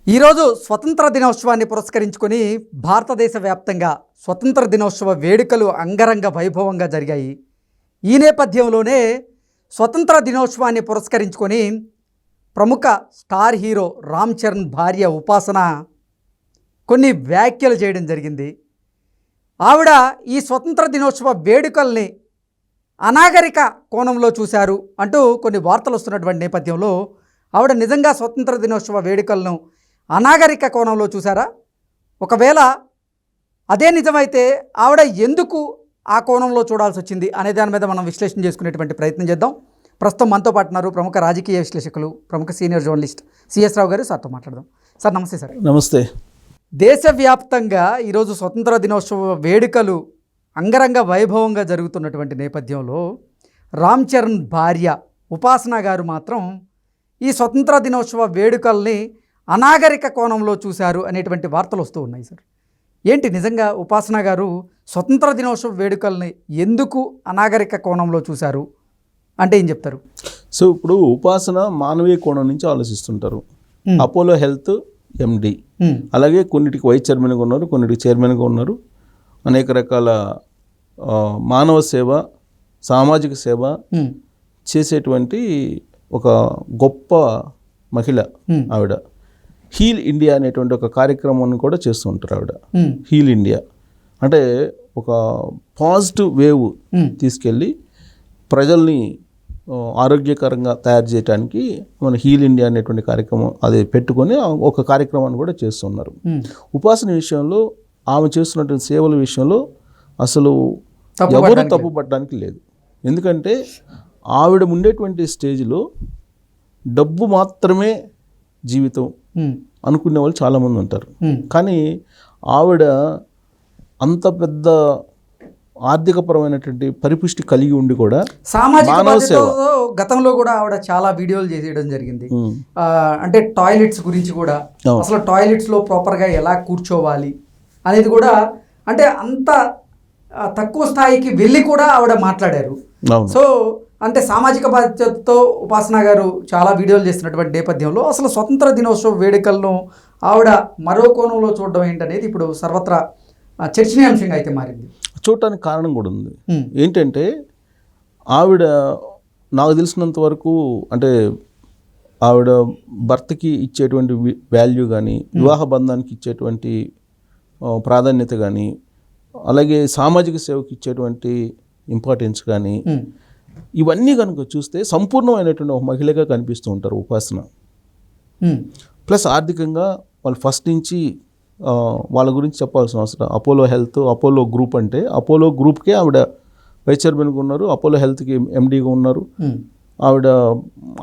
ఈరోజు స్వతంత్ర దినోత్సవాన్ని పురస్కరించుకొని భారతదేశ వ్యాప్తంగా స్వతంత్ర దినోత్సవ వేడుకలు అంగరంగ వైభవంగా జరిగాయి. ఈ నేపథ్యంలోనే స్వతంత్ర దినోత్సవాన్ని పురస్కరించుకొని ప్రముఖ స్టార్ హీరో రామ్ చరణ్ భార్య ఉపాసన కొన్ని వ్యాఖ్యలు చేయడం జరిగింది. ఆవిడ ఈ స్వతంత్ర దినోత్సవ వేడుకల్ని అనాగరిక కోణంలో చూశారు అంటూ కొన్ని వార్తలు వస్తున్నటువంటి నేపథ్యంలో ఆవిడ నిజంగా స్వతంత్ర దినోత్సవ వేడుకలను అనాగరిక కోణంలో చూసారా? ఒకవేళ అదే నిజమైతే ఆవిడ ఎందుకు ఆ కోణంలో చూడాల్సి వచ్చింది అనే దాని మీద మనం విశ్లేషణ చేసుకునేటువంటి ప్రయత్నం చేద్దాం. ప్రస్తుతం మనతో పాటు ఉన్నారు ప్రముఖ రాజకీయ విశ్లేషకులు, ప్రముఖ సీనియర్ జర్నలిస్ట్ సిఎస్ రావు గారు. సార్తో మాట్లాడదాం. సార్ నమస్తే. సార్ నమస్తే. దేశవ్యాప్తంగా ఈరోజు స్వతంత్ర దినోత్సవ వేడుకలు అంగరంగ వైభవంగా జరుగుతున్నటువంటి నేపథ్యంలో రామ్ చరణ్ భార్య ఉపాసన గారు మాత్రం ఈ స్వతంత్ర దినోత్సవ వేడుకల్ని అనాగరిక కోణంలో చూశారు అనేటువంటి వార్తలు వస్తూ ఉన్నాయి. సార్ ఏంటి నిజంగా ఉపాసన గారు స్వతంత్ర దినోత్సవ వేడుకల్ని ఎందుకు అనాగరిక కోణంలో చూశారు అంటే ఏం చెప్తారు? సో ఇప్పుడు ఉపాసన మానవీయ కోణం నుంచి ఆలోచిస్తుంటారు. అపోలో హెల్త్ ఎండి, అలాగే కొన్నిటికి వైస్ చైర్మన్గా ఉన్నారు, కొన్నిటికి చైర్మన్గా ఉన్నారు. అనేక రకాల మానవ సేవ, సామాజిక సేవ చేసేటువంటి ఒక గొప్ప మహిళ ఆవిడ. హీల్ ఇండియా అనేటువంటి ఒక కార్యక్రమాన్ని కూడా చేస్తూ ఉంటారు ఆవిడ. హీల్ ఇండియా అంటే ఒక పాజిటివ్ వేవ్ తీసుకెళ్ళి ప్రజల్ని ఆరోగ్యకరంగా తయారు చేయడానికి మన హీల్ ఇండియా అనేటువంటి కార్యక్రమం అది పెట్టుకొని ఒక కార్యక్రమాన్ని కూడా చేస్తున్నారు. ఉపాసన విషయంలో ఆమె చేస్తున్నటువంటి సేవల విషయంలో అసలు ఎవరు తప్పు పట్టడానికి లేదు. ఎందుకంటే ఆవిడ ఉండేటువంటి స్టేజ్లో డబ్బు మాత్రమే జీవితం అనుకునే వాళ్ళు చాలామంది ఉంటారు. కానీ ఆవిడ అంత పెద్ద ఆర్థికపరమైనటువంటి పరిపుష్టి కలిగి ఉండి కూడా సామాజిక గతంలో కూడా ఆవిడ చాలా వీడియోలు చేసేయడం జరిగింది. అంటే టాయిలెట్స్ గురించి కూడా, అసలు టాయిలెట్స్లో ప్రాపర్గా ఎలా కూర్చోవాలి అనేది కూడా, అంటే అంత తక్కువ స్థాయికి వెళ్ళి కూడా ఆవిడ మాట్లాడారు. సో అంటే సామాజిక బాధ్యతతో ఉపాసన గారు చాలా వీడియోలు చేస్తున్నటువంటి నేపథ్యంలో అసలు స్వతంత్ర దినోత్సవ వేడుకలను ఆవిడ మరో కోణంలో చూడడం ఏంటనేది ఇప్పుడు సర్వత్రా చర్చనీయాంశంగా అయితే మారింది. చూడటానికి కారణం కూడా ఉంది. ఏంటంటే ఆవిడ నాకు తెలిసినంత వరకు అంటే ఆవిడ భర్తకి ఇచ్చేటువంటి వాల్యూ కానీ, వివాహ బంధానికి ఇచ్చేటువంటి ప్రాధాన్యత కానీ, అలాగే సామాజిక సేవకి ఇచ్చేటువంటి ఇంపార్టెన్స్ కానీ, ఇవన్నీ కనుక చూస్తే సంపూర్ణమైనటువంటి ఒక మహిళగా కనిపిస్తూ ఉంటారు ఉపాసన. ప్లస్ ఆర్థికంగా వాళ్ళు ఫస్ట్ నుంచి వాళ్ళ గురించి చెప్పాల్సిన అవసరం. అపోలో హెల్త్, అపోలో గ్రూప్ అంటే అపోలో గ్రూప్కే ఆవిడ వైస్ చైర్మన్గా ఉన్నారు, అపోలో హెల్త్కి ఎండీగా ఉన్నారు. ఆవిడ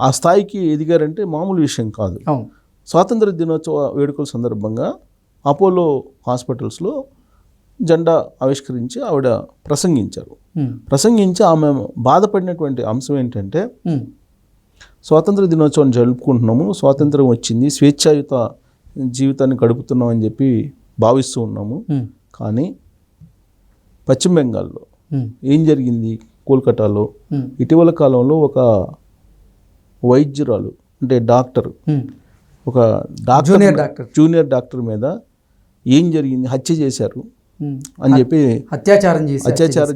ఆ స్థాయికి ఎదిగారంటే మామూలు విషయం కాదు. స్వాతంత్ర దినోత్సవ వేడుకల సందర్భంగా అపోలో హాస్పిటల్స్లో జెండా ఆవిష్కరించి ఆవిడ ప్రసంగించారు. ప్రసంగించి ఆమె బాధపడినటువంటి అంశం ఏంటంటే, స్వాతంత్ర దినోత్సవం జరుపుకుంటున్నాము, స్వాతంత్రం వచ్చింది, స్వేచ్ఛాయుత జీవితాన్ని గడుపుతున్నాం అని చెప్పి భావిస్తూ ఉన్నాము. కానీ పశ్చిమ బెంగాల్లో ఏం జరిగింది, కోల్కతాలో ఇటీవల కాలంలో ఒక వైద్యురాలు అంటే డాక్టర్, ఒక జూనియర్ డాక్టర్ మీద ఏం జరిగింది, హత్య చేశారు అని చెప్పి అత్యాచారం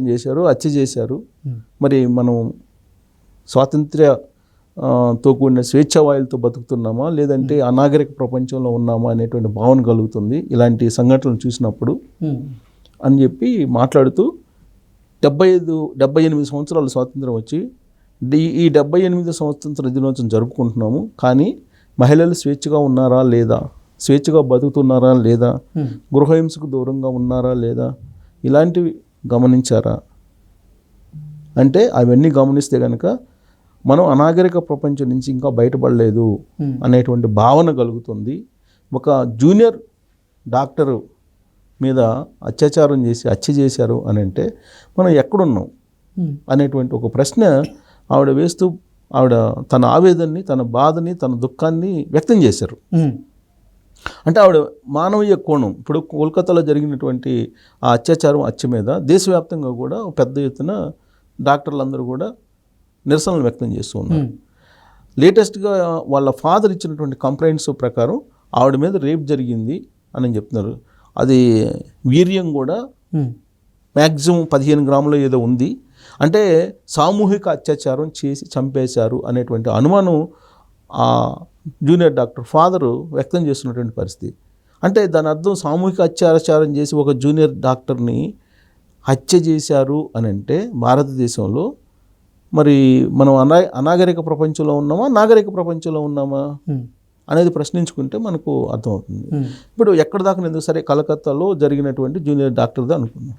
చేశారు, హత్య చేశారు. మరి మనం స్వాతంత్ర్యతో కూడిన స్వేచ్ఛావాయులతో బతుకుతున్నామా లేదంటే అనాగరిక ప్రపంచంలో ఉన్నామా అనేటువంటి భావన కలుగుతుంది ఇలాంటి సంఘటనలు చూసినప్పుడు అని చెప్పి మాట్లాడుతూ 78 సంవత్సరాలు స్వాతంత్రం వచ్చి ఈ 78 స్వాతంత్ర దినోత్సవం జరుపుకుంటున్నాము. కానీ మహిళలు స్వేచ్ఛగా ఉన్నారా లేదా, స్వేచ్ఛగా బతుకుతున్నారా లేదా, గృహహింసకు దూరంగా ఉన్నారా లేదా, ఇలాంటివి గమనించారా అంటే అవన్నీ గమనిస్తే కనుక మనం అనాగరిక ప్రపంచం నుంచి ఇంకా బయటపడలేదు అనేటువంటి భావన కలుగుతుంది. ఒక జూనియర్ డాక్టరు మీద అత్యాచారం చేసి హత్య చేశారు అని అంటే మనం ఎక్కడున్నాం అనేటువంటి ఒక ప్రశ్న ఆవిడ వేస్తూ ఆవిడ తన ఆవేదనని, తన బాధని, తన దుఃఖాన్ని వ్యక్తం చేశారు. అంటే ఆవిడ మానవీయ కోణం, ఇప్పుడు కోల్కతాలో జరిగినటువంటి ఆ అత్యాచారం హత్య మీద దేశవ్యాప్తంగా కూడా పెద్ద ఎత్తున డాక్టర్లందరూ కూడా నిరసనలు వ్యక్తం చేస్తూ ఉన్నారు. లేటెస్ట్గా వాళ్ళ ఫాదర్ ఇచ్చినటువంటి కంప్లైంట్స్ ప్రకారం ఆవిడ మీద రేప్ జరిగింది అని చెప్తున్నారు. అది వీర్యం కూడా మ్యాక్సిమం 15 గ్రాములు ఏదో ఉంది. అంటే సామూహిక అత్యాచారం చేసి చంపేశారు అనేటువంటి అనుమానం ఆ జూనియర్ డాక్టర్ ఫాదరు వ్యక్తం చేస్తున్నటువంటి పరిస్థితి. అంటే దాని అర్థం సామూహిక అత్యాచారం చేసి ఒక జూనియర్ డాక్టర్ని హత్య చేశారు అని అంటే భారతదేశంలో మరి మనం అనాగరిక ప్రపంచంలో ఉన్నామా, నాగరిక ప్రపంచంలో ఉన్నామా అనేది ప్రశ్నించుకుంటే మనకు అర్థమవుతుంది. ఇప్పుడు ఎక్కడ దాకా ఎందుకు సరే కలకత్తాలో జరిగినటువంటి జూనియర్ డాక్టర్ది అనుకున్నాం.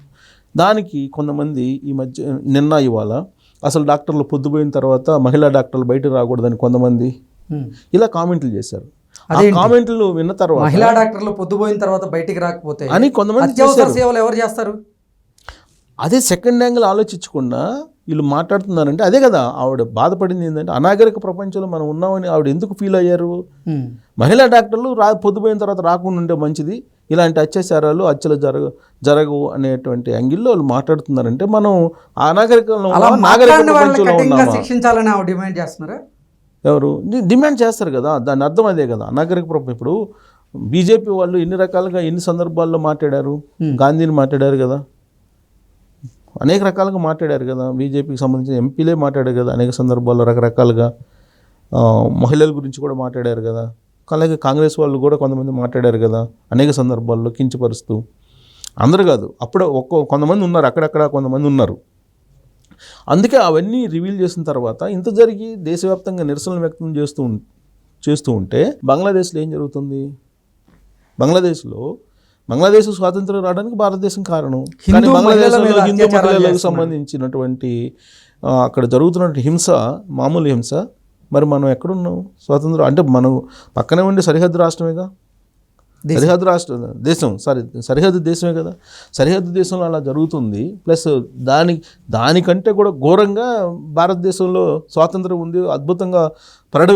దానికి కొంతమంది ఈ మధ్య నిన్న ఇవాళ అసలు డాక్టర్లు పొద్దుపోయిన తర్వాత మహిళా డాక్టర్లు బయట రాకూడదని కొంతమంది ఇలా కామెంట్లు చేశారు. ఆ కామెంట్లు విన్న తర్వాత మహిళా డాక్టర్లు పొద్దుపోయిన తర్వాత బయటికి రాకపోతే అని కొంతమంది అత్యవసర సేవలు ఎవరు చేస్తారు? అదే సెకండ్ యాంగిల్ ఆలోచించకుండా వీళ్ళు మాట్లాడుతున్నారంటే అదే కదా ఆవిడ బాధపడింది. ఏంటంటే అనాగరిక ప్రపంచంలో మనం ఉన్నామని ఆవిడ ఎందుకు ఫీల్ అయ్యారు? మహిళా డాక్టర్లు పొద్దుపోయిన తర్వాత రాకుండా ఉంటే మంచిది, ఇలాంటి అత్యాచారాలు హత్యలు జరగవు అనేటువంటి యాంగిల్లో వాళ్ళు మాట్లాడుతున్నారంటే మనం అనాగరికంలో నాగరిక ప్రపంచంలో ఉన్నామా? శిక్షించాలని ఆవిడ డిమాండ్ చేస్తున్నారా? ఎవరు డిమాండ్ చేస్తారు కదా, దాని అర్థం అదే కదా. అనాగరిక ప్రపంచం ఇప్పుడు బీజేపీ వాళ్ళు ఎన్ని రకాలుగా ఎన్ని సందర్భాల్లో మాట్లాడారు, గాంధీని మాట్లాడారు కదా, అనేక రకాలుగా మాట్లాడారు కదా, బీజేపీకి సంబంధించిన ఎంపీలే మాట్లాడారు కదా అనేక సందర్భాల్లో రకరకాలుగా. మహిళల గురించి కూడా మాట్లాడారు కదా, అలాగే కాంగ్రెస్ వాళ్ళు కూడా కొంతమంది మాట్లాడారు కదా అనేక సందర్భాల్లో కించపరుస్తూ. అందరూ కాదు, అప్పుడు కొంతమంది ఉన్నారు, అక్కడక్కడ కొంతమంది ఉన్నారు. అందుకే అవన్నీ రివీల్ చేసిన తర్వాత ఇంత జరిగి దేశవ్యాప్తంగా నిరసనలు వ్యక్తం చేస్తూ ఉంటే బంగ్లాదేశ్లో ఏం జరుగుతుంది? బంగ్లాదేశ్ స్వాతంత్రం రావడానికి భారతదేశం కారణం. కానీ బంగ్లాదేశ్లో హిందూ మహిళలకు సంబంధించినటువంటి అక్కడ జరుగుతున్నటువంటి హింస మామూలు హింస. మరి మనం ఎక్కడున్నాం? స్వాతంత్రం అంటే మనం పక్కనే ఉండే సరిహద్దు రాష్ట్రమేగా, సరిహద్దు దేశమే కదా. సరిహద్దు దేశంలో అలా జరుగుతుంది. ప్లస్ దానికంటే కూడా ఘోరంగా భారతదేశంలో స్వాతంత్రం ఉంది, అద్భుతంగా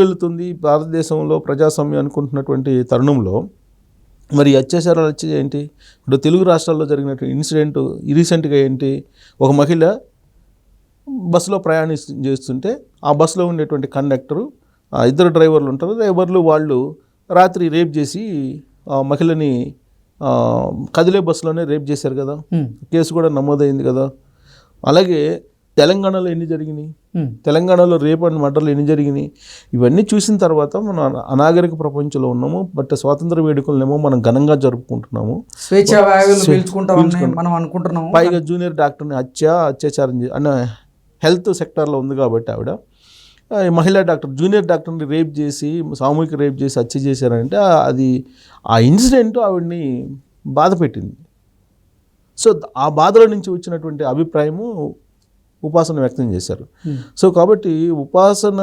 వెళుతుంది భారతదేశంలో ప్రజాస్వామ్యం అనుకుంటున్నటువంటి తరుణంలో మరి అత్యాచారాలు ఏంటి? ఇప్పుడు తెలుగు రాష్ట్రాల్లో జరిగినటువంటి ఇన్సిడెంట్ రీసెంట్గా ఏంటి? ఒక మహిళ బస్సులో చేస్తుంటే ఆ బస్సులో ఉండేటువంటి కండక్టరు, ఇద్దరు డ్రైవర్లు ఉంటారు, డ్రైవర్లు వాళ్ళు రాత్రి రేప్ చేసి మహిళని కదిలే బస్సులోనే రేప్ చేశారు కదా, కేసు కూడా నమోదైంది కదా. అలాగే తెలంగాణలో ఎన్ని జరిగినాయి, తెలంగాణలో రేప్ అండ్ మర్డర్లు ఎన్ని జరిగినాయి. ఇవన్నీ చూసిన తర్వాత మనం అనాగరిక ప్రపంచంలో ఉన్నాము. బట్ స్వాతంత్ర వేడుకలనేమో మనం ఘనంగా జరుపుకుంటున్నాము, పైగా జూనియర్ డాక్టర్ని అత్యాచారం అన్న హెల్త్ సెక్టార్లో ఉంది కాబట్టి ఆవిడ మహిళా డాక్టర్ జూనియర్ డాక్టర్ని రేప్ చేసి సామూహిక రేప్ చేసి హత్య చేశారంటే అది ఆ ఇన్సిడెంట్ ఆవిడ్ని బాధ పెట్టింది. సో ఆ బాధల నుంచి వచ్చినటువంటి అభిప్రాయము ఉపాసన వ్యక్తం చేశారు. సో కాబట్టి ఉపాసన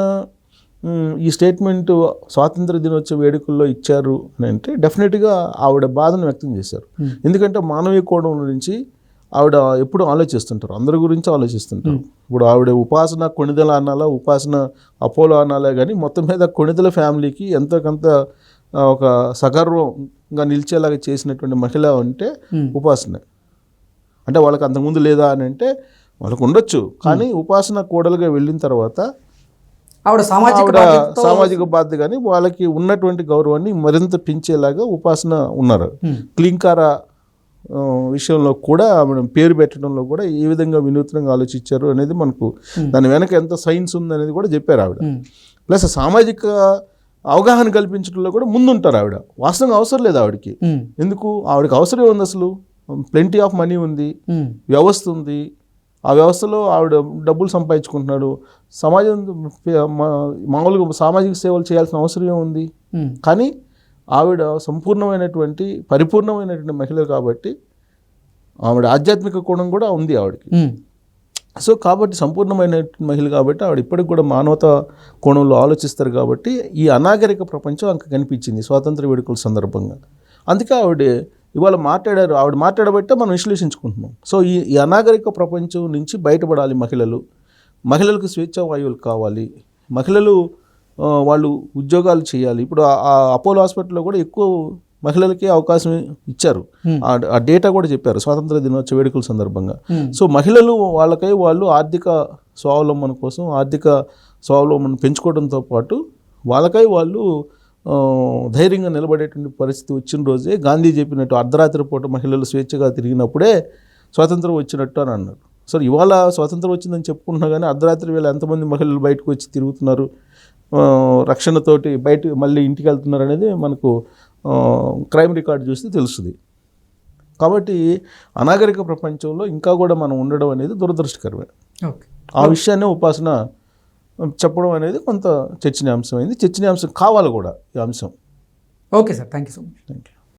ఈ స్టేట్మెంట్ స్వాతంత్ర దినోత్సవ వేడుకల్లో ఇచ్చారు అని అంటే డెఫినెట్గా ఆవిడ బాధను వ్యక్తం చేశారు. ఎందుకంటే మానవీయ కోణం నుంచి ఆవిడ ఎప్పుడు ఆలోచిస్తుంటారు, అందరి గురించి ఆలోచిస్తుంటారు. ఇప్పుడు ఆవిడ ఉపాసన కొణిదెల అనాలా, ఉపాసన అపోలో అనాలా, కానీ మొత్తం మీద కొణిదెల ఫ్యామిలీకి ఎంతోకంత ఒక సగర్వంగా నిలిచేలాగా చేసినటువంటి మహిళ అంటే ఉపాసన. అంటే వాళ్ళకి అంతకుముందు లేదా అని అంటే వాళ్ళకు ఉండొచ్చు, కానీ ఉపాసన కోడలుగా వెళ్ళిన తర్వాత ఆవిడ సామాజిక బాధ్యత కానీ వాళ్ళకి ఉన్నటువంటి గౌరవాన్ని మరింత పెంచేలాగా ఉపాసన ఉన్నారు. క్లీంకార విషయంలో కూడా మనం పేరు పెట్టడంలో కూడా ఏ విధంగా వినూత్నంగా ఆలోచించారు అనేది మనకు దాని వెనక ఎంత సైన్స్ ఉందనేది కూడా చెప్పారు ఆవిడ. ప్లస్ సామాజిక అవగాహన కల్పించడంలో కూడా ముందుంటారు ఆవిడ. వాస్తవంగా అవసరం లేదు ఆవిడకి, ఎందుకు ఆవిడకి అవసరం ఉంది? అసలు ప్లెంటీ ఆఫ్ మనీ ఉంది, వ్యవస్థ ఉంది, ఆ వ్యవస్థలో ఆవిడ డబ్బులు సంపాదించుకుంటున్నాడు. సమాజం మామూలుగా సామాజిక సేవలు చేయాల్సిన అవసరం ఉంది. కానీ ఆవిడ సంపూర్ణమైనటువంటి పరిపూర్ణమైనటువంటి మహిళ కాబట్టి ఆవిడ ఆధ్యాత్మిక కోణం కూడా ఉంది ఆవిడకి. సో కాబట్టి సంపూర్ణమైన మహిళ కాబట్టి ఆవిడ ఇప్పటికి కూడా మానవతా కోణంలో ఆలోచిస్తారు కాబట్టి ఈ అనాగరిక ప్రపంచం అంక కనిపించింది స్వాతంత్ర వేడుకల సందర్భంగా. అందుకే ఆవిడ ఇవాళ మాట్లాడారు, ఆవిడ మాట్లాడబట్టే మనం విశ్లేషించుకుంటున్నాం. సో ఈ అనాగరిక ప్రపంచం నుంచి బయటపడాలి మహిళలకు స్వేచ్ఛా వాయువులు కావాలి, మహిళలు వాళ్ళు ఉద్యోగాలు చేయాలి. ఇప్పుడు ఆ అపోలో హాస్పిటల్లో కూడా ఎక్కువ మహిళలకే అవకాశం ఇచ్చారు, ఆ డేటా కూడా చెప్పారు స్వాతంత్ర దినోత్సవ వేడుకల సందర్భంగా. సో మహిళలు వాళ్ళు ఆర్థిక స్వావలంబన కోసం ఆర్థిక స్వావలంబన పెంచుకోవడంతో పాటు వాళ్ళకై వాళ్ళు ధైర్యంగా నిలబడేటువంటి పరిస్థితి వచ్చిన రోజే గాంధీ చెప్పినట్టు అర్ధరాత్రి పూట మహిళలు స్వేచ్ఛగా తిరిగినప్పుడే స్వాతంత్రం వచ్చినట్టు అని అన్నారు. సో ఇవాళ స్వాతంత్రం వచ్చిందని చెప్పుకుంటున్నా కానీ అర్ధరాత్రి వేళ ఎంతమంది మహిళలు బయటకు వచ్చి తిరుగుతున్నారు, రక్షణతోటి బయట మళ్ళీ ఇంటికి వెళ్తున్నారు అనేది మనకు క్రైమ్ రికార్డు చూస్తే తెలుస్తుంది. కాబట్టి అనాగరిక ప్రపంచంలో ఇంకా కూడా మనం ఉండడం అనేది దురదృష్టకరమే. ఆ విషయాన్ని ఉపాసన చెప్పడం అనేది కొంత చర్చనీయాంశమైంది. చర్చనీయాంశం కావాలి కూడా ఈ అంశం. Okay sir, thank you so much. Thank you.